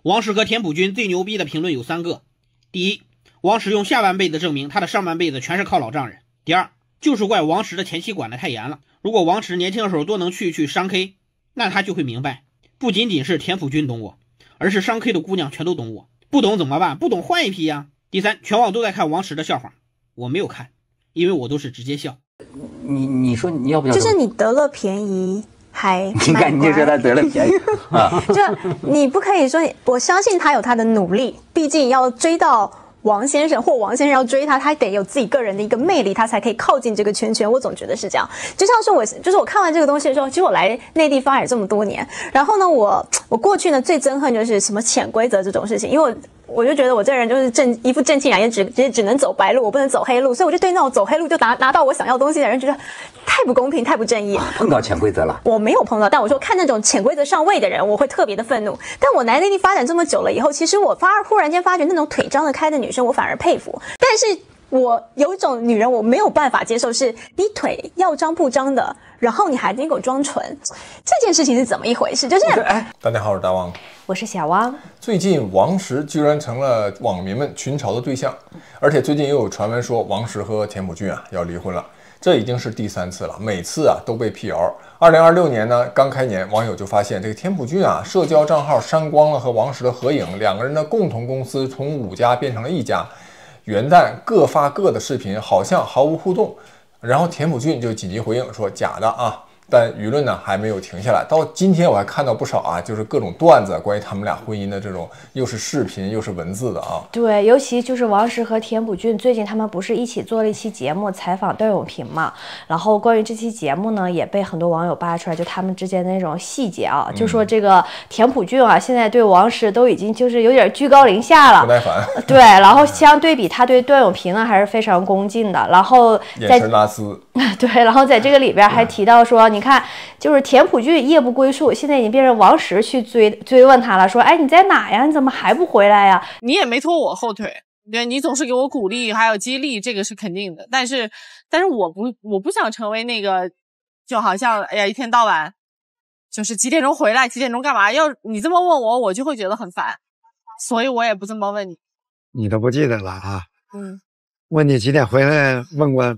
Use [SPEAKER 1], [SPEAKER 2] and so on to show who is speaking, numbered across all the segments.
[SPEAKER 1] 王石和田朴珺最牛逼的评論有3个。第一，王石用下半辈子证明他的上半辈子全是靠老丈人。第二，就是怪王石的前妻管得太严了。如果王石年轻的时候多能去商 K， 那他就会明白，不仅仅是田朴珺懂我，而是商 K 的姑娘全都懂我。不懂怎么办？不懂换一批呀。第三，全网都在看王石的笑话，我没有看，因为我都是直接笑。
[SPEAKER 2] 你说你要不要？
[SPEAKER 3] 就是你得了便宜还
[SPEAKER 2] 你看你就说他得了便宜啊！
[SPEAKER 3] 就你不可以说，我相信他有他的努力，毕竟要追到王先生，或王先生要追他，他得有自己个人的一个魅力，他才可以靠近这个圈圈。我总觉得是这样。就像是我看完這個東西的時候，其實我來內地發展這麼多年，然後呢，我過去呢最憎恨就是什麼潛規則這種事情，因為我就覺得我這個人就是一副正氣兩眼，只能走白路，我不能走黑路，所以我就對那種走黑路就拿到我想要東西的人覺得太不公平，太不正義。
[SPEAKER 2] 碰到潛規則了？我
[SPEAKER 3] 沒有碰到，但我說看那種潛規則上位的人，我會特別的憤怒。但我來內地發展這麼久了以後，其實我忽然間發覺那種腿張得開的女生，我反而佩服。但是我有一種女人我沒有辦法接受，是你腿要張不張的，然後你還得給我裝純，這件事情是怎麼一回事？就是
[SPEAKER 4] 大家好，我是大王，
[SPEAKER 5] 我是小汪。
[SPEAKER 4] 最近王石居然成了網民們群嘲的對象，而且最近又有傳聞說王石和田朴珺要離婚了，這已經是第3次了，每次都被闢謠。2026年呢，剛開年，網友就發現這個田朴珺社交賬號刪光了和王石的合影，兩個人的共同公司從5家變成了1家。元旦各發各的視頻，好像毫無互動。然後田朴珺就緊急回應說假的啊，但輿論呢還沒有停下來。到今天我還看到不少啊，就是各種段子關於他們倆婚姻的這種，又是視頻又是文字的啊。
[SPEAKER 5] 對，尤其就是王石和田朴珺最近他們不是一起做了一期節目採訪段永平嘛，然後關於這期節目呢也被很多網友扒出來，就他們之間的那種細節啊，就說這個田朴珺啊現在對王石都已經就是有點居高臨下了，
[SPEAKER 4] 不耐煩。
[SPEAKER 5] 對，然後相對比他對段永平呢還是非常恭敬的，然後
[SPEAKER 4] 眼神拉絲。
[SPEAKER 5] 對，然後在這個裡邊還提到說，你看就是田朴珺夜不歸宿，現在已經變成王石去追問他了，說哎你在哪呀？你怎麼還不回來呀？
[SPEAKER 6] 你也沒拖我後腿，對，你總是給我鼓勵還有激勵，這個是肯定的。但是我不想成為那個就好像哎呀一天到晚就是幾點鐘回來幾點鐘幹嘛，要你這麼問我我就會覺得很煩，所以我也不這麼問你。
[SPEAKER 7] 你都不記得了啊？問你幾點回來問過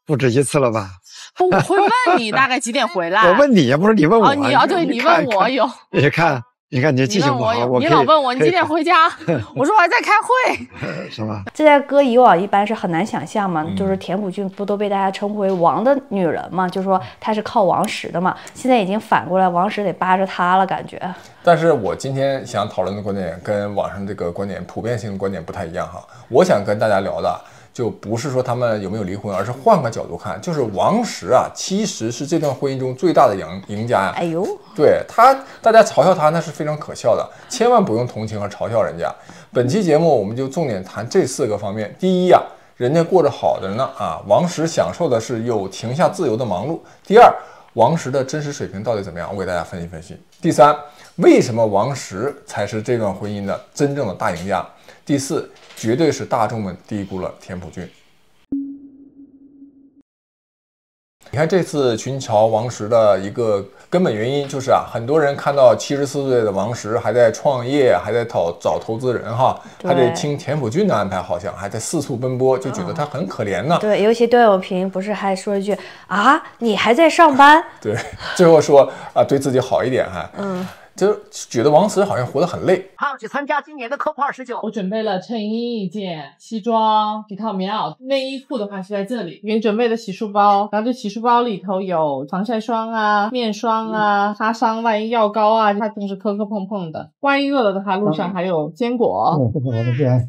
[SPEAKER 7] 不止一次了吧？
[SPEAKER 6] 我會問你大概幾點回來。
[SPEAKER 7] 我問你呀，不是你問我。
[SPEAKER 6] 對，你問我有。
[SPEAKER 7] 你看你記性不好，
[SPEAKER 6] 你老問我你幾點回家？我說我還在開會。
[SPEAKER 7] 是吧？
[SPEAKER 5] 這在擱以往一般是很難想象嘛，就是田朴珺不都被大家稱呼為王的女人嘛，就說她是靠王石的嘛，現在已經反過來王石得扒着她了感覺。
[SPEAKER 4] 但是我今天想討論的觀點跟網上這個觀點普遍性的觀點不太一樣哈，我想跟大家聊的就不是說他們有沒有離婚，而是換個角度看，就是王石啊，其實是這段婚姻中最大的贏家呀。
[SPEAKER 5] 哎呦，
[SPEAKER 4] 對他，大家嘲笑他那是非常可笑的，千萬不用同情和嘲笑人家。本期節目我們就重點談這4個方面。第一啊，人家過着好的呢啊，王石享受的是有停下自由的忙碌。第二，王石的真實水平到底怎麼樣？我給大家分析分析。第三，為什麼王石才是這段婚姻的真正的大贏家？第四，絕對是大眾們低估了田朴珺。你看這次群嘲王石的一個根本原因就是啊，很多人看到74歲的王石還在創業，還在找投資人哈，還得聽田朴珺的安排，好像還在四處奔波，就覺得他很可憐呢。
[SPEAKER 5] 對，尤其段永平不是還說一句啊，你還在上班？
[SPEAKER 4] 對，最後說啊，對自己好一點哈。就覺得王石好像活得很累。
[SPEAKER 8] 還要去參加今年的 COP29。我準備了襯衣一件、西裝、一套棉襖，內衣褲的話是在這裡。給你準備的洗漱包，然後這洗漱包裡頭有防曬霜啊、面霜啊、擦傷萬一藥膏啊，它總是磕磕碰碰的。萬一餓了的話，路上還有堅果、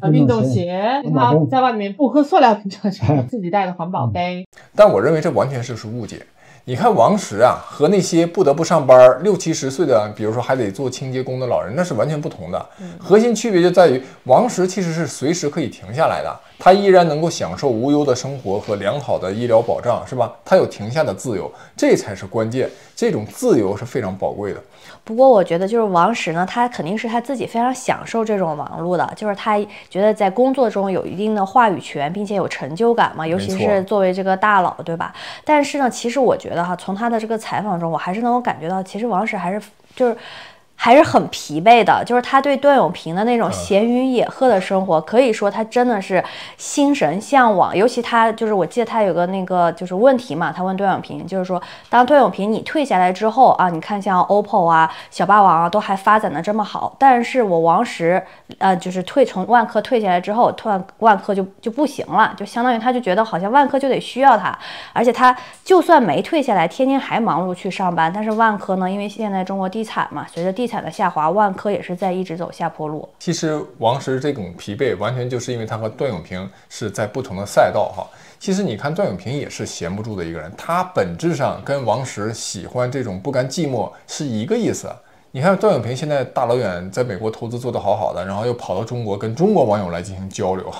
[SPEAKER 8] 運動鞋，它在外面不喝塑料瓶裝水，自己帶的環保杯。
[SPEAKER 4] 但我認為這完全是誤解。你看王石啊，和那些不得不上班60、70歲的，比如說還得做清潔工的老人，那是完全不同的。核心區別就在於，王石其實是隨時可以停下來的，他依然能夠享受無憂的生活和良好的醫療保障，是吧？他有停下的自由，這才是關鍵。這種自由是非常寶貴的。
[SPEAKER 5] 不過我覺得就是王石呢，他肯定是他自己非常享受這種忙碌的，就是他覺得在工作中有一定的話語權，並且有成就感嘛，尤其是作為這個大佬，對吧？但是呢，其實我覺得哈，從他的這個採訪中，我還是能夠感覺到，其實王石還是就是還是很疲憊的，就是他对段永平的那种闲云野鹤的生活，可以说他真的是心神向往。尤其他就是我记得他有个那个就是问题嘛，他问段永平，就是说当段永平你退下来之後啊，你看像 OPPO 啊、小霸王啊都還發展的這麼好，但是我王石就是從萬科退下來之後，突然萬科就不行了，就相當於他就覺得好像萬科就得需要他，而且他就算沒退下來，天天還忙碌去上班，但是萬科呢，因為現在中國地產嘛，隨着地產的下滑，萬科也是在一直走下坡路。
[SPEAKER 4] 其實王石這種疲憊完全就是因為他和段永平是在不同的賽道哈。其實你看段永平也是閒不住的一個人，他本質上跟王石喜歡這種不甘寂寞是一個意思。你看段永平現在大老遠在美國投資做得好好的，然後又跑到中國跟中國網友來進行交流。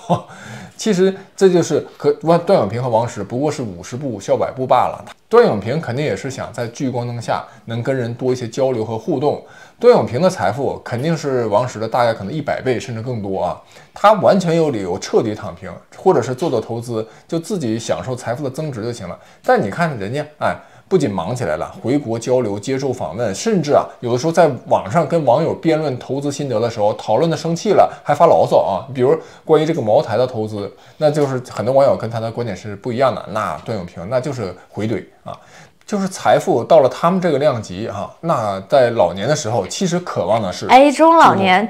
[SPEAKER 4] 其實這就是和段永平和王石不過是50步笑百步罷了。段永平肯定也是想在聚光燈下能跟人多一些交流和互動。段永平的財富肯定是王石的大概可能100倍甚至更多啊，他完全有理由徹底躺平，或者是做投資，就自己享受財富的增值就行了。但你看人家，哎，不僅忙起來了，回國交流、接受訪問，甚至有的時候在網上跟網友辯論投資心得的時候，討論的生氣了，還發牢騷啊。比如關於這個茅台的投資，那就是很多網友跟他的觀點是不一樣的，那段永平那就是回懟啊。就是財富到了他們這個量級哈，那在老年的時候，其實渴望的是
[SPEAKER 5] 中老年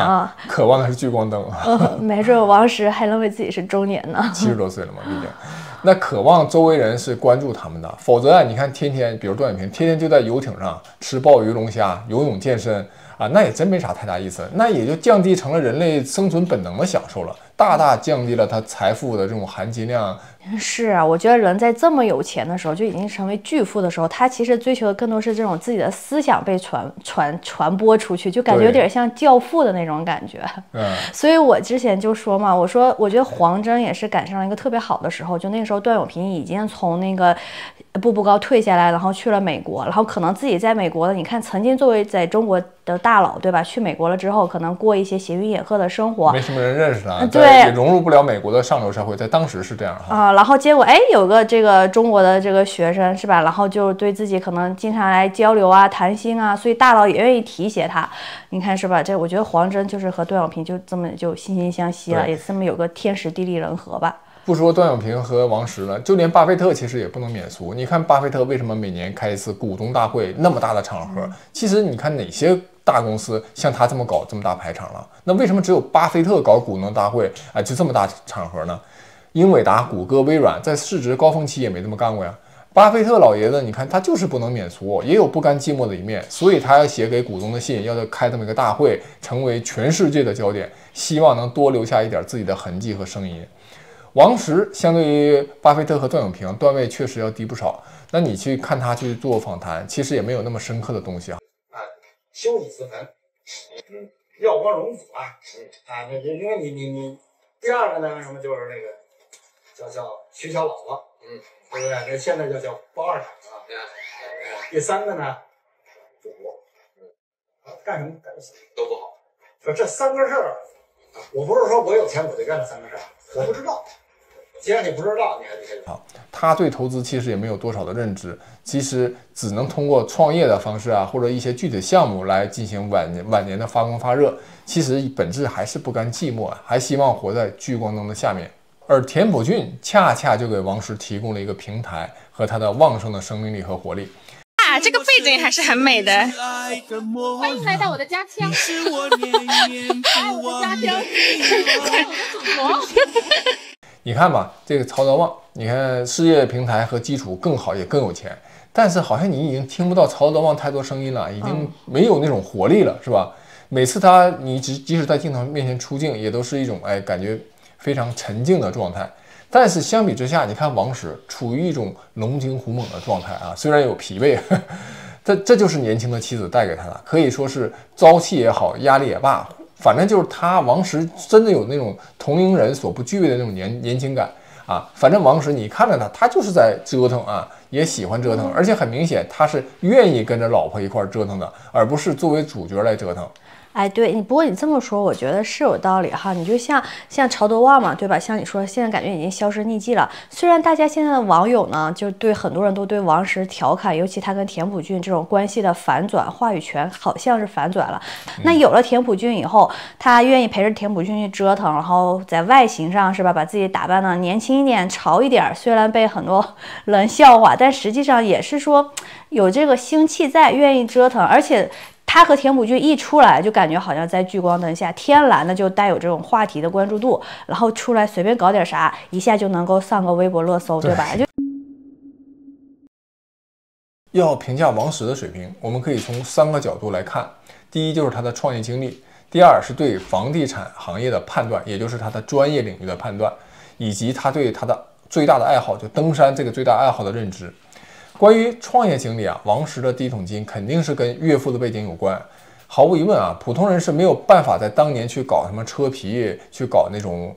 [SPEAKER 5] 啊，
[SPEAKER 4] 渴望的是聚光燈。
[SPEAKER 5] 沒準王石還認為自己是中年呢
[SPEAKER 4] ，70多歲了嘛，畢竟。那渴望周圍人是關注他們的，否則你看天天，比如段永平，天天就在遊艇上吃鮑魚龍蝦、游泳健身啊，那也真沒啥太大意思，那也就降低成了人類生存本能的享受了，大大降低了他財富的這種含金量。
[SPEAKER 5] 是啊，我覺得人在這麼有錢的時候，就已經成為巨富的時候，他其實追求的更多是這種自己的思想被傳播出去，就感覺有點像教父的那種感覺。所以我之前就說嘛，我說我覺得黃崢也是趕上了一個特別好的時候，就那個時候段永平已經從那個步步高退下來，然後去了美國，然後可能自己在美國的，你看曾經作為在中國的大佬，對吧？去美國了之後，可能過一些閒雲野鶴的生活，
[SPEAKER 4] 沒什麼人認識他，
[SPEAKER 5] 對，
[SPEAKER 4] 也融入不了美國的上流社會，在當時是這樣哈。
[SPEAKER 5] 然後結果有個這個中國的這個學生是吧？然後就對自己可能經常來交流啊、談心啊，所以大佬也願意提攜他。你看是吧？這我覺得黃崢就是和段永平就這麼就惺惺相惜了，也這麼有個天時地利人和吧。
[SPEAKER 4] 不說段永平和王石了，就連巴菲特其實也不能免俗。你看巴菲特為什麼每年開一次股東大會那麼大的場合？其實你看哪些大公司像他這麼搞這麼大排場了？那為什麼只有巴菲特搞股東大會啊？就這麼大場合呢？英偉達、谷歌、微軟在市值高峰期也沒這麼幹過呀。巴菲特老爺子，你看他就是不能免俗，也有不甘寂寞的一面，所以他要寫給股東的信，要開這麼一個大會，成為全世界的焦點，希望能多留下一點自己的痕跡和聲音。王石相對於巴菲特和段永平，段位確實要低不少。那你去看他去做訪談，其實也沒有那麼深刻的東西啊。
[SPEAKER 9] 修己自焚，耀光榮辱啊，因為你第二個呢，什麼就是那個。叫徐小姥姥，對不對？這現在叫包二奶啊。第三個呢，賭博，幹什麼幹什麼都不好。說這三個事兒，我不是說我有錢我就幹這三個事兒，我不知道。既然你不知道，你還得好。
[SPEAKER 4] 他對投資其實也沒有多少的認知，其實只能通過創業的方式啊，或者一些具體項目來進行晚年的發光發熱。其實本質還是不甘寂寞，還希望活在聚光燈的下面。而田朴珺恰恰就給王石提供了一個平台和他的旺盛的生命力和活力。
[SPEAKER 10] 啊，這個背景還是很美的。歡迎來到我的家鄉。來我的家鄉。
[SPEAKER 4] 你看吧，這個曹德旺，你看事業平台和基礎更好，也更有錢，但是好像你已經聽不到曹德旺太多聲音了，已經沒有那種活力了，是吧？每次你即使在鏡頭面前出鏡，也都是一種感覺非常沉靜的狀態，但是相比之下，你看王石處於一種龍精虎猛的狀態啊，雖然有疲憊，這就是年輕的妻子帶給他的，可以說是朝氣也好，壓力也罷，反正就是他王石真的有那種同齡人所不具備的那種年輕感啊。反正王石你看着他就是在折騰啊，也喜歡折騰，而且很明顯他是願意跟着老婆一塊折騰的，而不是作為主角來折騰。
[SPEAKER 5] 哎，对你，不过你這麼說，我覺得是有道理哈。你就像曹德旺嘛，對吧？像你說，現在感覺已經銷聲匿跡了。雖然大家現在的網友呢，就對很多人都對王石調侃，尤其他跟田朴珺這種關係的反轉，話語權好像是反轉了。那有了田朴珺以後，他願意陪着田朴珺去折騰，然後在外形上是吧，把自己打扮的年輕一點、潮一點。雖然被很多人笑話，但實際上也是說有這個腥氣在，願意折騰，而且。他和田朴珺一出來，就感覺好像在聚光燈下，天然的就帶有這種話題的關注度，然後出來隨便搞點啥，一下就能夠上個微博熱搜，對吧？
[SPEAKER 4] 要評價王石的水平，我們可以從3個角度來看。第一就是他的創業經歷，第二是對房地產行業的判斷，也就是他的專業領域的判斷，以及他对他的最大的愛好，就登山这個最大愛好的認知。關於創業經歷啊，王石的第一桶金肯定是跟岳父的背景有關。毫無疑問啊，普通人是沒有辦法在當年去搞什麼車皮，去搞那種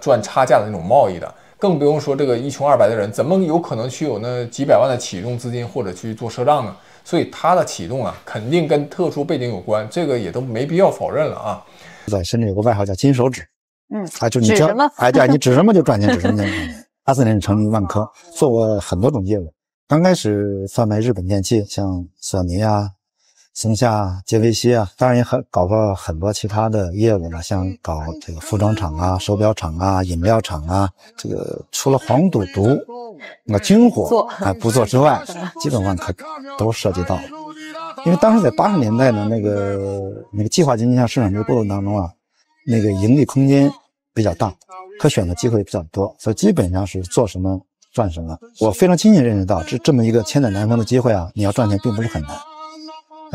[SPEAKER 4] 賺差價的那種貿易的，更不用說這個一窮二白的人，怎麼有可能去有那幾百萬的啟動資金或者去做賒賬呢？所以他的啟動啊，肯定跟特殊背景有關，這個也都沒必要否認了啊。
[SPEAKER 7] 甚至有個外號叫金手指，就你指什麼？對，你指什麼就賺錢，指什麼就賺錢。84年成立萬科，做過很多種業務。剛開始販賣日本電器，像索尼啊、松下、傑維西啊，當然也搞過很多其他的業務了，像搞這個服裝廠啊、手錶廠啊、飲料廠啊。這個除了黄賭毒、軍火不做之外，基本萬科都涉及到。因為當時在80年代呢，那個計劃經濟下市場這個過程當中啊，那個盈利空間比較大，可選的機會比較多，所以基本上是做什麼賺什麼。我非常清醒認識到，這麼一個千載難逢的機會啊，你要賺錢並不是很難，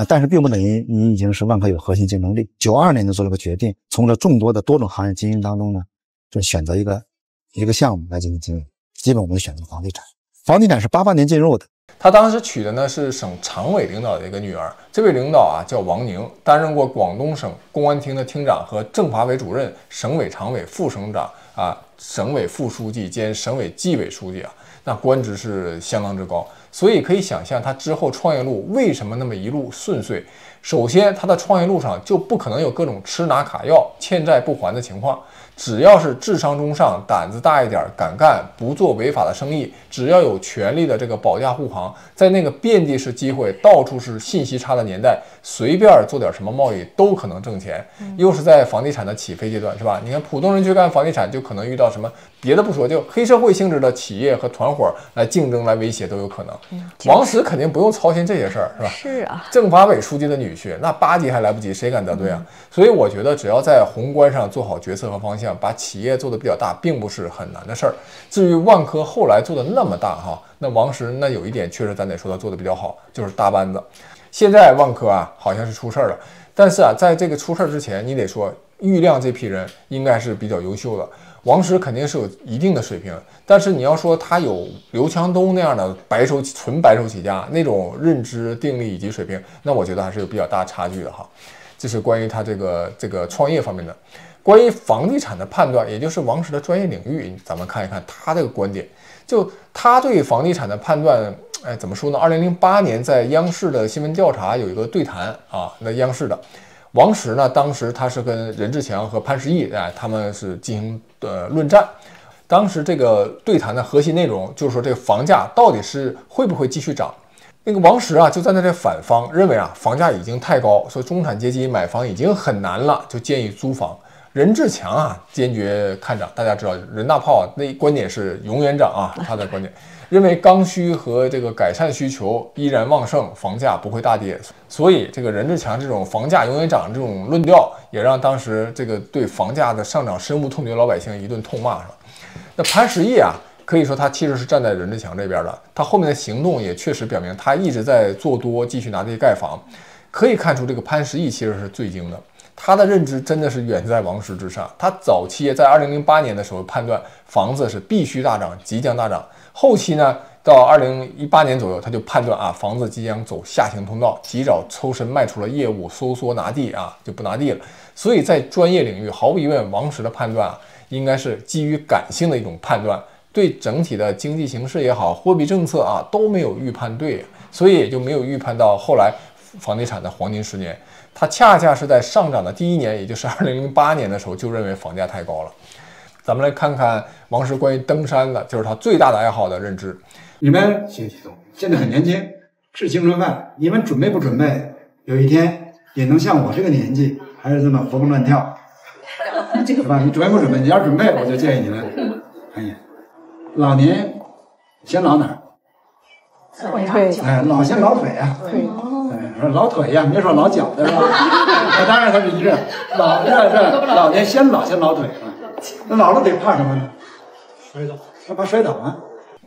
[SPEAKER 7] 但是並不等於你已經是萬科有核心競爭力。92年就做了個決定，從這眾多的多種行業經營當中呢，就選擇一個項目來進行經營。基本我們選擇房地產，房地產是88年進入的。
[SPEAKER 4] 他當時娶的呢是省常委領導的一個女兒，這位領導啊叫王寧，擔任過廣東省公安廳的廳長和政法委主任、省委常委、副省長啊、省委副書記兼省委紀委書記啊，那官職是相當之高。所以可以想象他之後創業路為什麼那麼一路順遂。首先，他的創業路上就不可能有各種吃拿卡要、欠債不還的情況。只要是智商中上、膽子大一點、敢幹、不做違法的生意，只要有權力的這個保駕護航，在那個遍地是機會、到處是信息差的年代，隨便做點什麼貿易都可能掙錢。又是在房地產的起飛階段，是吧？你看普通人去幹房地產，就可能遇到什麼，別的不說，就黑社會性質的企業和團夥來競爭、來威脅都有可能。王石肯定不用操心這些事兒，是吧？
[SPEAKER 5] 是啊，
[SPEAKER 4] 政法委書記的女婿，那8級還來不及，誰敢得罪啊？所以我覺得，只要在宏觀上做好決策和方向，把企業做得比較大，並不是很難的事兒。至於萬科後來做的那麼大哈，那王石那有一點確實咱得說他做的比較好，就是搭班子。現在萬科啊好像是出事兒了，但是啊在這個出事兒之前，你得說郁亮這批人應該是比較優秀的。王石肯定是有一定的水平，但是你要說他有劉強東那樣的純白手起家那種認知定力以及水平，那我覺得還是有比較大差距的哈。這是關於他這個創業方面的。關於房地產的判斷，也就是王石的專業領域，咱們看一看他這個觀點。就他對房地產的判斷，怎麼說呢？2008年在央視的新聞調查有一個對談啊，那央視的王石呢，當時他是跟任志強和潘石屹他們是進行論戰。當時這個對談的核心內容就是說，這個房價到底是會不会繼續漲？那個王石啊就站在這反方，認為啊房價已經太高，所以中產階級買房已經很難了，就建議租房。任志強啊堅決看漲，大家知道任大炮那觀點是永遠漲啊，他的觀點認為剛需和這個改善需求依然旺盛，房價不會大跌。所以這個任志強這種房價永遠漲這種論調，也讓當時這個對房價的上漲深惡痛絕老百姓一頓痛罵，是吧？那潘石屹啊，可以說他其實是站在任志強這邊的，他後面的行動也確實表明他一直在做多，繼續拿這些蓋房。可以看出這個潘石屹其實是最精的，他的認知真的是遠在王石之上。他早期在2008年的時候判斷房子是必須大漲，即將大漲。後期呢，到2018年左右，他就判斷啊，房子即將走下行通道，及早抽身賣出了業務，收縮拿地啊，就不拿地了。所以在專業領域，毫無疑問，王石的判断啊，應該是基於感性的一种判断，對整體的經濟形勢也好，貨幣政策啊都沒有預判對，所以也就沒有預判到後來房地產的黃金10年。他恰恰是在上漲的第1年，也就是2008年的时候，就認為房價太高了。咱們來看看王石關於登山的，就是他最大的愛好的認知。
[SPEAKER 11] 你們現在很年輕，吃青春飯，你們準備不準備？有一天也能像我這個年紀，還是這麼活蹦亂跳，是吧？你準備不準備？你要準備，我就建議你們，哎呀，老年先老哪兒？
[SPEAKER 3] 腿。
[SPEAKER 11] 哎，老先老腿啊。哎，老腿呀，别说老脚的是吧？当然它是一致，老年先老腿啊。那老了得怕什么呢？摔倒。他怕摔倒啊。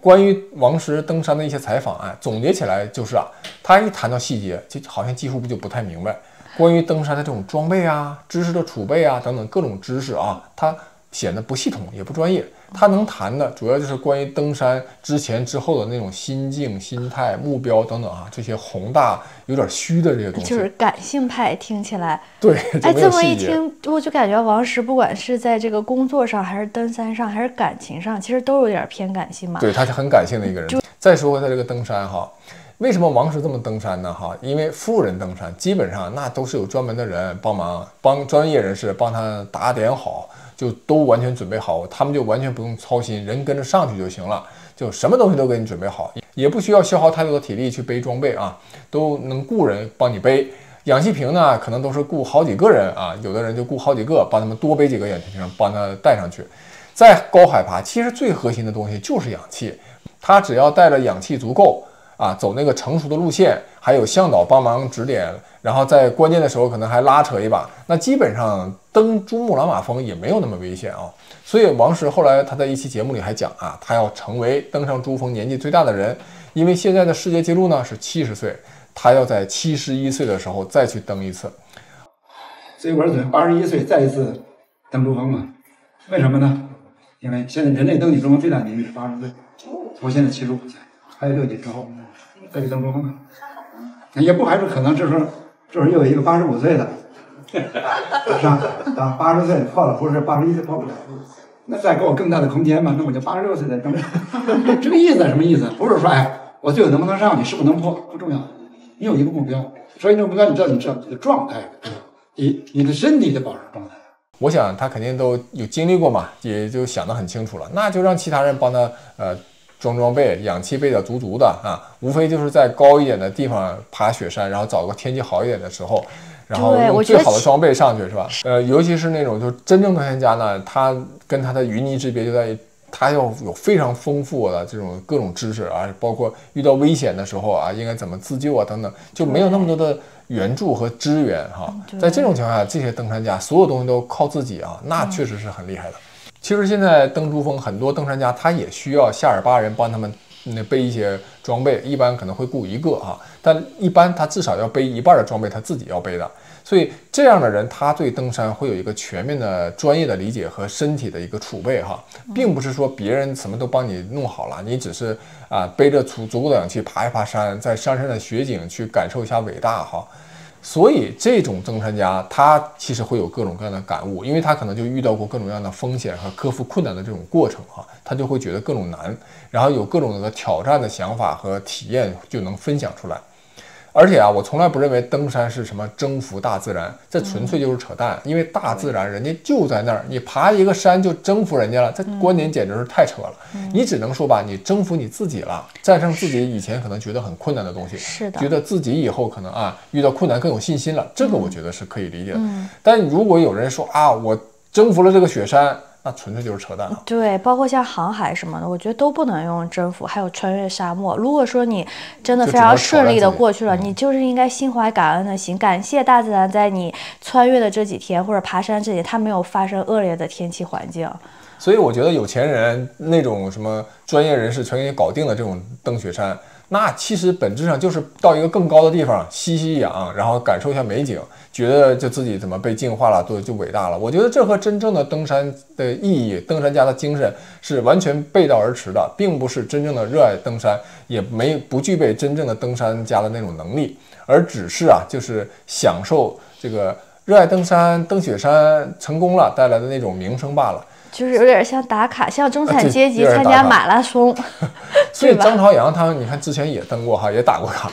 [SPEAKER 4] 關於王石登山的一些採訪啊，總結起來就是啊，他一談到細節，就好像幾乎就不太明白。關於登山的這種裝備啊、知識的儲備啊等等各種知識啊，他顯得不系統也不專業。他能談的主要就是關於登山之前之後的那種心境、心態、目標等等啊，這些宏大有點虛的這些東西。
[SPEAKER 5] 就是感性派，聽起來
[SPEAKER 4] 對。
[SPEAKER 5] 哎，這麼一聽，我就感覺王石不管是在這個工作上，還是登山上，還是感情上，其實都有點偏感性嘛。
[SPEAKER 4] 對，他是很感性的一個人。再說回他這個登山哈，為什麼王石這麼登山呢？哈，因為富人登山基本上那都是有專門的人幫忙，幫專業人士幫他打點好。就都完全準備好，他們就完全不用操心，人跟着上去就行了，就什麼東西都給你準備好，也不需要消耗太多的體力去背裝備啊，都能雇人幫你背。氧氣瓶呢，可能都是雇好幾個人啊，有的人就雇好幾個，幫他們多背幾個氧氣瓶，幫他帶上去。在高海拔，其實最核心的東西就是氧氣，他只要帶了氧氣足夠啊，走那個成熟的路線，還有向導幫忙指點，然後在關鍵的時候可能還拉扯一把，那基本上登珠穆朗瑪峰也沒有那麼危險啊。所以王石後來他在一期節目裡還講啊，他要成為登上珠峰年紀最大的人，因為現在的世界紀錄呢是70歲，他要在71歲的時候再去登一次。
[SPEAKER 11] 所以我是準備81歲再一次登珠峰嘛？為什麼呢？因為現在人類登頂珠峰最大年齡是80歲，我現在75歲，還有6年之後再去登珠峰。也不排除可能這時候又有一個85歲的上當80歲破了，不是81歲破不了，那再給我更大的空間嘛，那我就86歲再登。這個意思什麼意思？不是說哎，我最後能不能上去，是不能破不重要，你有一個目標，所以這個目標你知道你的狀態，你的身體的保持狀態。
[SPEAKER 4] 我想他肯定都有經歷過嘛，也就想得很清楚了，那就讓其他人幫他裝備，氧氣備的足足的啊，無非就是在高一點的地方爬雪山，然後找個天氣好一點的時候，然後用最好的裝備上去，是吧？尤其是那種就真正登山家呢，他跟他的云泥之別就在於他要有非常豐富的這種各種知識啊，包括遇到危險的時候啊，應該怎麼自救啊等等，就沒有那麼多的援助和支援哈。在這種情況下，這些登山家所有東西都靠自己啊，那確實是很厲害的。其實現在登珠峰，很多登山家他也需要夏爾巴人幫他們背一些裝備，一般可能會雇一個哈，但一般他至少要背一半的裝備，他自己要背的。所以這樣的人，他對登山會有一個全面的專業的理解和身體的一個儲備哈，並不是說別人什麼都幫你弄好了，你只是背着足夠的氧氣爬一爬山，在上山的雪景去感受一下偉大哈。所以這種登山家他其實會有各種各樣的感悟，因為他可能就遇到過各種各樣的風險和克服困難的這種過程哈，他就會覺得各種難，然後有各種的挑戰的想法和體驗就能分享出來。而且我從來不認為登山是什麼征服大自然，這純粹就是扯淡，因為大自然人家就在那兒，你爬一個山就征服人家了，這觀點簡直是太扯了。你只能說吧，你征服你自己了，戰勝自己以前可能覺得很困難的東西，是的，覺得自己以後可能遇到困難更有信心了，這個我覺得是可以理解的。但如果有人說我征服了這個雪山，那純粹就是扯淡了。
[SPEAKER 5] 對，包括像航海什麼的，我覺得都不能用征服，還有穿越沙漠。如果說你真的非常順利的過去了，你就是應該心懷感恩的心，感謝大自然在你穿越的這幾天或者爬山這幾天，它沒有發生惡劣的天氣環境。
[SPEAKER 4] 所以我覺得有錢人那種什麼專業人士全給你搞定的這種登雪山，那其實本質上就是到一個更高的地方吸吸氧，然後感受一下美景，覺得就自己怎麼被净化了，就偉大了。我觉得這和真正的登山的意義，登山家的精神是完全背道而馳的，並不是真正的熱愛登山，也不具備真正的登山家的那種能力，而只是就是享受這個熱愛登山、登雪山成功了帶來的那種名聲罷了。
[SPEAKER 5] 就是有點像打卡，像中產階級參加馬拉松。
[SPEAKER 4] 所以張朝陽他们你看之前也登過也打過卡，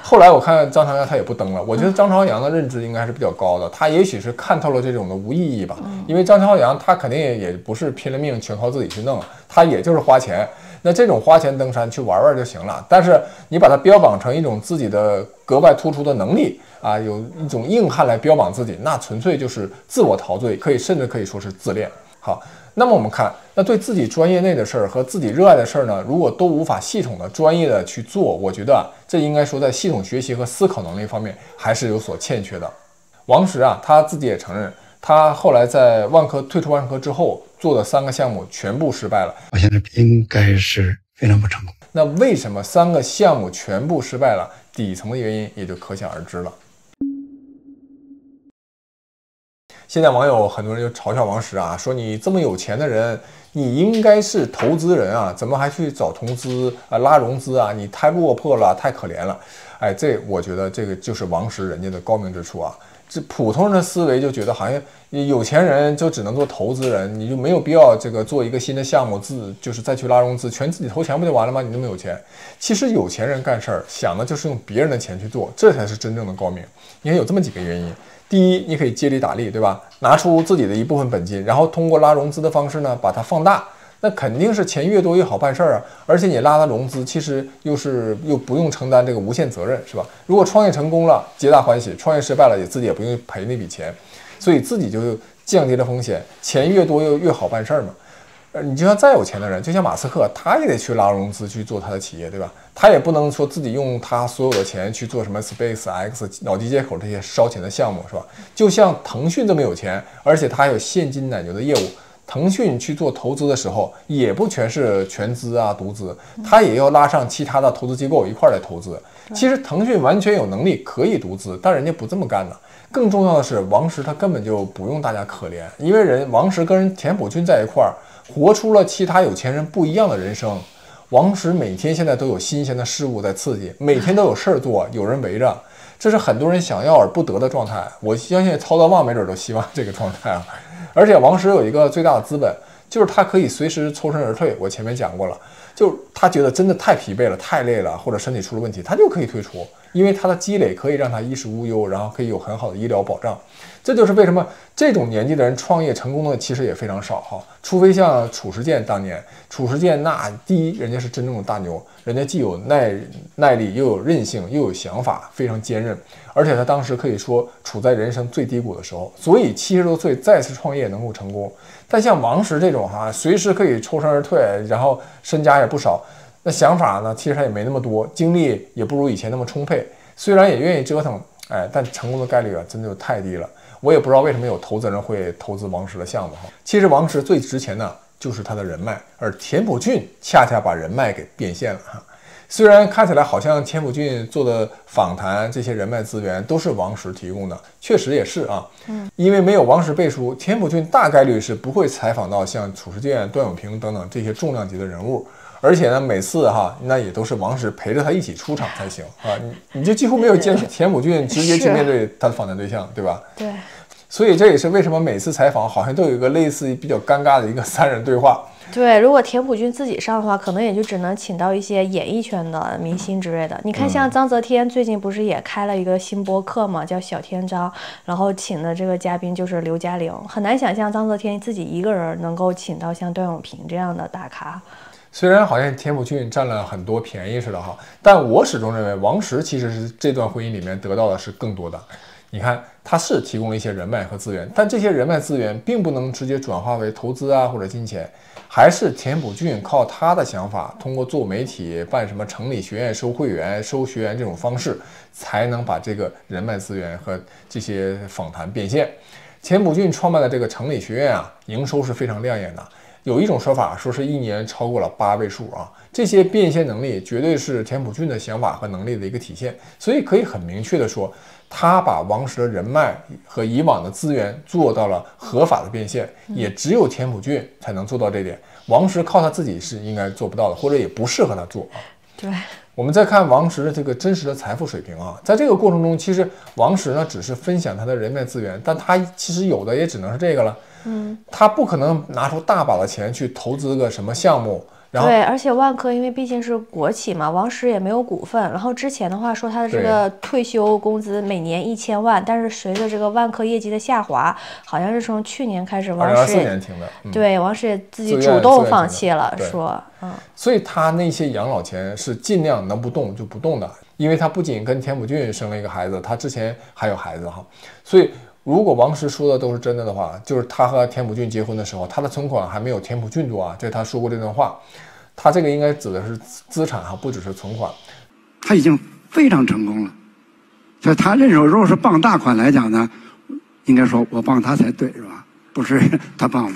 [SPEAKER 4] 後來我看張朝陽他也不登了，我覺得張朝陽的認知应该是比较高的，他也許是看透了这种的无意义吧，因为张朝陽他肯定也不是拼了命全靠自己去弄，他也就是花钱，那这种花钱登山去玩玩就行了，但是你把它標榜成一種自己的格外突出的能力啊，有一種硬汉來標榜自己，那純粹就是自我陶醉，甚至可以說是自戀。好，那麼我們看，那對自己專業內的事兒和自己熱愛的事兒呢，如果都無法系統的、專業的去做，我覺得這應該說在系統學習和思考能力方面還是有所欠缺的。王石啊，他自己也承認，他後來在退出萬科之後做的3個項目全部失敗了。
[SPEAKER 11] 我現在應該是非常不成功。
[SPEAKER 4] 那為什麼3個項目全部失敗了？底層的原因也就可想而知了。現在網友很多人就嘲笑王石啊，說你這麼有錢的人，你應該是投資人啊，怎麼還去找投資啊、拉融資啊？你太落魄了，太可憐了。哎，我覺得這個就是王石人家的高明之處啊。這普通人的思維就覺得好像有錢人就只能做投資人，你就沒有必要做一個新的項目，就是再去拉融資，全自己投錢不就完了嗎？你那麼有錢，其實有錢人幹事兒想的就是用別人的錢去做，這才是真正的高明。你看有這麼幾個原因。第一，你可以借力打力，對吧？拿出自己的一部分本金，然後通過拉融資的方式呢，把它放大。那肯定是錢越多越好辦事兒啊！而且你拉的融資，其實又不用承擔這個無限責任，是吧？如果創業成功了，皆大歡喜；創業失敗了，自己也不用賠那筆錢，所以自己就降低了風險。錢越多越好辦事兒嘛。你就像再有錢的人，就像馬斯克，他也得去拉融資去做他的企業，對吧？他也不能說自己用他所有的錢去做什麼 SpaceX、腦機接口這些燒錢的項目，是吧？就像騰訊這麼有錢，而且他還有現金奶牛的業務，騰訊去做投資的時候，也不全是全資啊、獨資，他也要拉上其他的投資機構一塊來投資。其實騰訊完全有能力可以獨資，但人家不這麼幹呢。更重要的是，王石他根本就不用大家可憐，因為王石跟田朴珺在一塊兒，活出了其他有錢人不一樣的人生。王石每天現在都有新鮮的事物在刺激，每天都有事兒做，有人圍着，這是很多人想要而不得的狀態。我相信曹德旺沒準都希望這個狀態啊。而且王石有一個最大的資本，就是他可以隨時抽身而退。我前面講過了，就他覺得真的太疲憊了、太累了，或者身體出了問題，他就可以退出，因為他的積累可以讓他衣食無憂，然後可以有很好的醫療保障。這就是為什麼這種年紀的人創業成功的其實也非常少哈，除非像褚時健當年，褚時健那第一，人家是真正的大牛，人家既有耐力，又有韌性，又有想法，非常堅韌，而且他當時可以說處在人生最低谷的時候，所以70多歲再次創業能夠成功。但像王石這種哈，隨時可以抽身而退，然後身家也不少，那想法呢，其實他也沒那麼多，精力也不如以前那麼充沛，雖然也願意折騰，哎，但成功的概率啊，真的就太低了。我也不知道為什麼有投資人會投資王石的項目哈。其實王石最值錢的就是他的人脈，而田朴珺恰恰把人脈給變現了哈。雖然看起來好像田朴珺做的訪談這些人脈資源都是王石提供的，確實也是啊。因為沒有王石背書，田朴珺大概率是不會採訪到像褚時健、段永平等等這些重量級的人物。而且呢，每次那也都是王石陪着他一起出場才行啊！你就幾乎沒有見田朴珺直接去面對他的訪談對象，對吧？
[SPEAKER 5] 對。
[SPEAKER 4] 所以這也是為什麼每次採訪好像都有一個類似於比較尷尬的一個3人對話。
[SPEAKER 5] 對，如果田朴珺自己上的話，可能也就只能請到一些演藝圈的明星之類的。你看，像章澤天最近不是也開了一個新播客嘛，叫小天章，然後請的這個嘉賓就是劉嘉玲。很難想象章澤天自己一個人能夠請到像段永平這樣的大咖。
[SPEAKER 4] 雖然好像田朴珺佔了很多便宜似的哈，但我始終認為王石其實是這段婚姻裡面得到的是更多的。你看，他是提供了一些人脈和資源，但這些人脈資源並不能直接轉化為投資啊或者金錢，還是田朴珺靠他的想法，通過做媒體、辦什麼成理學院、收會員、收學員這種方式，才能把這個人脈資源和這些訪談變現。田朴珺創辦的這個成理學院啊，營收是非常亮眼的。有一種說法說是1年超過了8位數啊，這些變現能力絕對是田朴珺的想法和能力的一個體現，所以可以很明確的說，他把王石的人脈和以往的資源做到了合法的變現，也只有田朴珺才能做到這點，王石靠他自己是應該做不到的，或者也不適合他做啊。
[SPEAKER 5] 對。
[SPEAKER 4] 我們再看王石的這個真實的財富水平啊，在這個過程中，其實王石呢只是分享他的人脈資源，但他其實有的也只能是這個了。他不可能拿出大把的錢去投資個什麼項目，然后
[SPEAKER 5] 对，而且萬科因為畢竟是國企嘛，王石也沒有股份。然後之前的話說他的這個退休工資每年1000萬，但是隨着這個萬科業績的下滑，好像是從去年開始，王石
[SPEAKER 4] 2024年停的，
[SPEAKER 5] 對，王石也自己主動放棄了，說，
[SPEAKER 4] 所以他那些養老錢是盡量能不動就不動的，因為他不僅跟田朴珺生了一個孩子，他之前還有孩子哈，所以。如果王石說的都是真的的話，就是他和田朴珺結婚的時候，他的存款還沒有田朴珺多啊，這是他說過這段話。他這個應該指的是資產哈，不只是存款。
[SPEAKER 11] 他已經非常成功了，所以他認手，如果是傍大款來講呢，應該說我傍他才對，是吧？不是他傍我。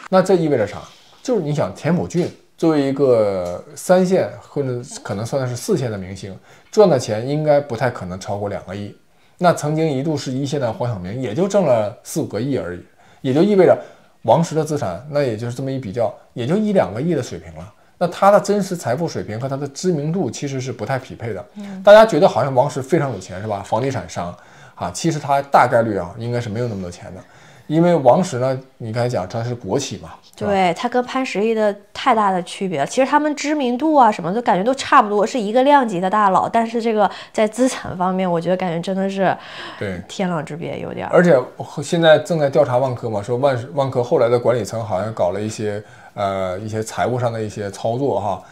[SPEAKER 4] 那這意味着啥？就是你想田朴珺作為一個3線或者可能算的是4線的明星，賺的錢應該不太可能超過2個億。那曾經一度是1線的黃曉明也就掙了4、5個億而已，也就意味着王石的資產，那也就是這麼一比較，也就1、2個億的水平了。那他的真實財富水平和他的知名度其實是不太匹配的。大家覺得好像王石非常有錢是吧？房地產商啊，其實他大概率啊應該是沒有那麼多錢的。因為王石呢，你剛才講他是國企嘛，
[SPEAKER 5] 對，他跟潘石屹的太大的區別了。其實他們知名度啊什麼的感覺都差不多，是一個量級的大佬，但是這個在資產方面，我覺得感覺真的是對天壤之別，有點。
[SPEAKER 4] 而且現在正在調查萬科嘛，說萬科後來的管理層好像搞了一些財務上的一些操作哈。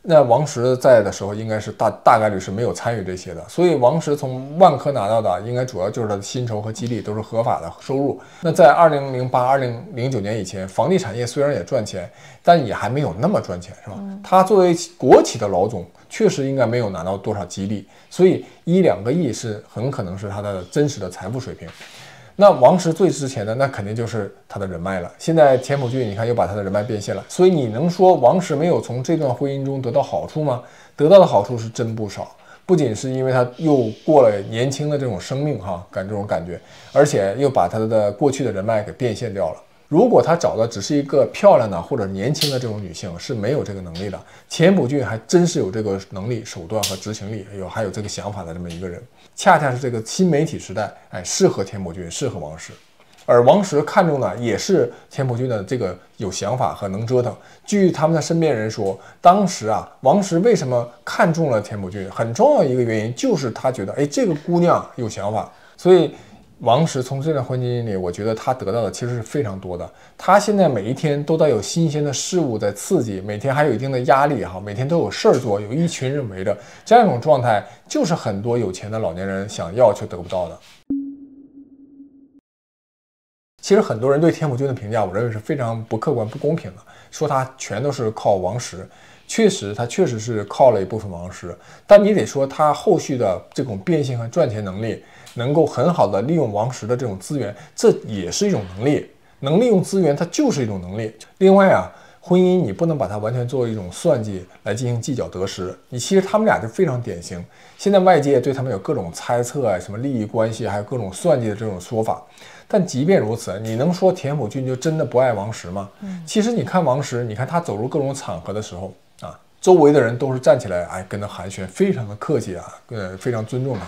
[SPEAKER 4] 那王石在的時候，應該是大概率是沒有參與這些的，所以王石從萬科拿到的，應該主要就是他的薪酬和激勵都是合法的收入。那在2008、2009年以前，房地產業雖然也賺錢，但也還沒有那麼賺錢，是吧？他作為國企的老總，確實應該沒有拿到多少激勵，所以1、2個億是很可能是他的真實的財富水平。那王石最值錢的，那肯定就是他的人脈了。現在田朴珺你看又把他的人脈變現了，所以你能說王石沒有從這段婚姻中得到好處嗎？得到的好處是真不少，不僅是因為他又過了年輕的這種生命哈，這種感覺，而且又把他的過去的人脈給變現掉了。如果他找的只是一個漂亮的或者年輕的這種女性，是沒有這個能力的。田朴珺還真是有這個能力、手段和執行力，還有這個想法的這麼一個人。恰恰是這個新媒體時代，適合田朴珺，適合王石。而王石看中的也是田朴珺的這個有想法和能折騰。據他們的身邊人說，當時啊，王石為什麼看中了田朴珺？很重要一個原因就是他覺得，這個姑娘有想法，所以。王石從這段婚姻裡，我覺得他得到的其實是非常多的。他現在每一天都在有新鮮的事物在刺激，每天還有一定的壓力哈，每天都有事兒做，有一群人圍着，這樣一種狀態就是很多有錢的老年人想要卻得不到的。其實很多人對田朴珺的評價，我認為是非常不客觀、不公平的，說他全都是靠王石。確實，他確實是靠了一部分王石，但你得說他後續的這種變現和賺錢能力，能夠很好的利用王石的這種資源，這也是一種能力。能利用資源，它就是一種能力。另外啊，婚姻你不能把它完全作為一種算計來進行計較得失。你其實他們倆就非常典型。現在外界對他們有各種猜測啊，什麼利益關係，還有各種算計的這種說法。但即便如此，你能說田朴珺就真的不愛王石嗎？其實你看王石，你看他走入各種場合的時候啊，周圍的人都是站起來，跟他寒暄，非常的客气啊，非常尊重他。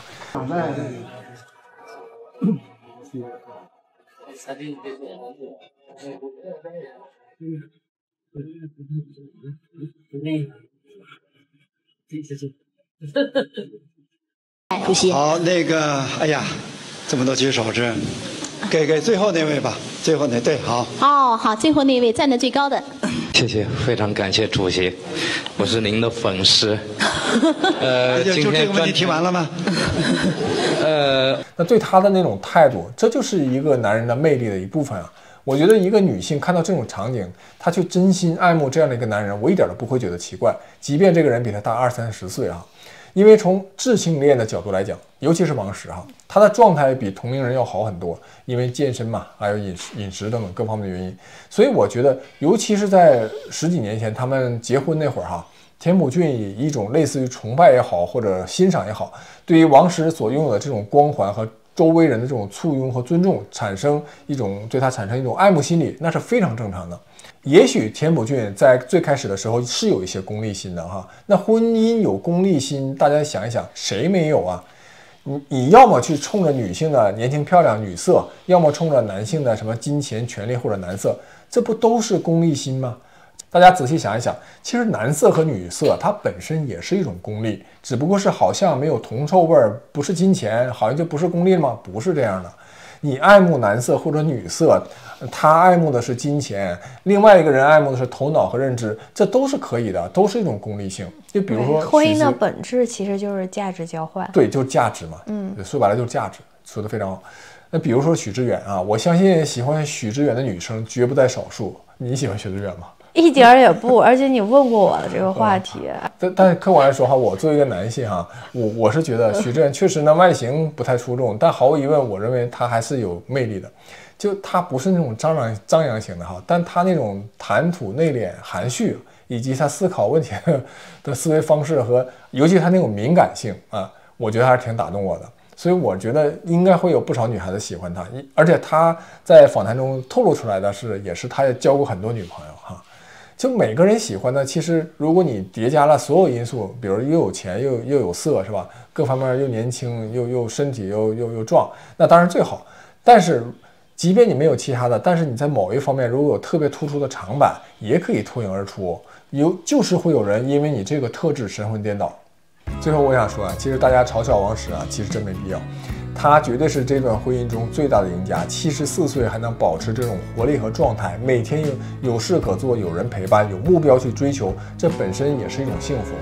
[SPEAKER 12] 主席，
[SPEAKER 11] 好，那個，哎呀，這麼多舉手指，給最後那位吧，最後那對，好。
[SPEAKER 12] 哦，好，最後那位站得最高的。
[SPEAKER 13] 謝謝，非常感謝主席，我是您的粉絲。
[SPEAKER 11] 就這個問題提完了嗎？
[SPEAKER 4] 那對他的那種態度，這就是一個男人的魅力的一部分啊。我覺得一個女性看到這種場景，她就真心愛慕這樣的一個男人，我一點都不會覺得奇怪，即便這個人比她大20、30歲啊。因為從智性戀的角度來講，尤其是王石哈，他的狀態比同齡人要好很多，因為健身嘛，還有飲食等等各方面的原因。所以我覺得，尤其是在10幾年前他們結婚那會兒哈，田朴珺以一種類似於崇拜也好，或者欣賞也好，對於王石所擁有的這種光環和周圍人的這種簇擁和尊重，對他產生一種愛慕心理，那是非常正常的。也許田朴珺在最開始的時候是有一些功利心的哈，那婚姻有功利心，大家想一想，誰沒有啊？你要麼去衝着女性的年輕漂亮女色，要麼衝着男性的什麼金錢、權力或者男色，這不都是功利心嗎？大家仔細想一想，其實男色和女色它本身也是一种功利，只不过是好像没有铜臭味儿，不是金钱，好像就不是功利了吗？不是这樣的。你爱慕男色或者女色，他爱慕的是金錢，另外一個人愛慕的是頭腦和認知，這都是可以的，都是一種功利性。就比如說
[SPEAKER 5] 婚姻的本質其實就是價值交換，
[SPEAKER 4] 對，就是價值嘛。說白了就是價值，說得非常好。那比如說許知遠啊，我相信喜歡許知遠的女生絕不在少數。你喜歡許知遠嗎？
[SPEAKER 5] 一點也不，而且你問過我的這個話題。
[SPEAKER 4] 但是客觀來說哈，我作為一個男性哈，我是覺得許知遠確實呢外形不太出眾，但毫無疑問，我認為他還是有魅力的。就他不是那種張揚型的哈，但他那種談吐內斂、含蓄，以及他思考問題的思維方式和尤其他那種敏感性啊，我覺得還是挺打動我的。所以我覺得應該會有不少女孩子喜歡他，而且他在訪談中透露出來的是，也是他也交過很多女朋友哈。就每個人喜歡的，其實如果你疊加了所有因素，比如又有錢又有色是吧？各方面又年輕又身體又壯，那當然最好。但是即便你沒有其他的，但是你在某一方面如果有特別突出的長板，也可以脫穎而出。就是會有人因為你這個特質神魂顛倒。最後我想說啊，其實大家嘲笑王石啊，其實真沒必要。他絕對是這段婚姻中最大的贏家，74歲還能保持這種活力和狀態，每天有事可做，有人陪伴，有目標去追求，這本身也是一種幸福。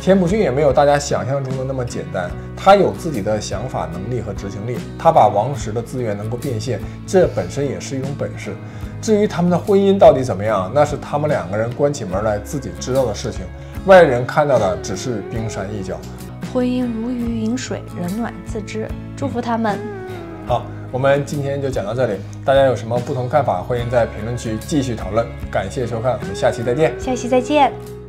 [SPEAKER 4] 田朴珺也沒有大家想象中的那麼簡單，他有自己的想法、能力和執行力，他把王石的資源能夠變現，這本身也是一種本事。至於他們的婚姻到底怎麼樣，那是他們兩個人關起門來自己知道的事情，外人看到的只是冰山一角。
[SPEAKER 5] 婚姻如魚飲水，人暖自知，祝福他們。
[SPEAKER 4] 好，我們今天就講到這裡，大家有什麼不同看法，歡迎在評論區繼續討論。感謝收看，我們下期再見。
[SPEAKER 5] 下期再見。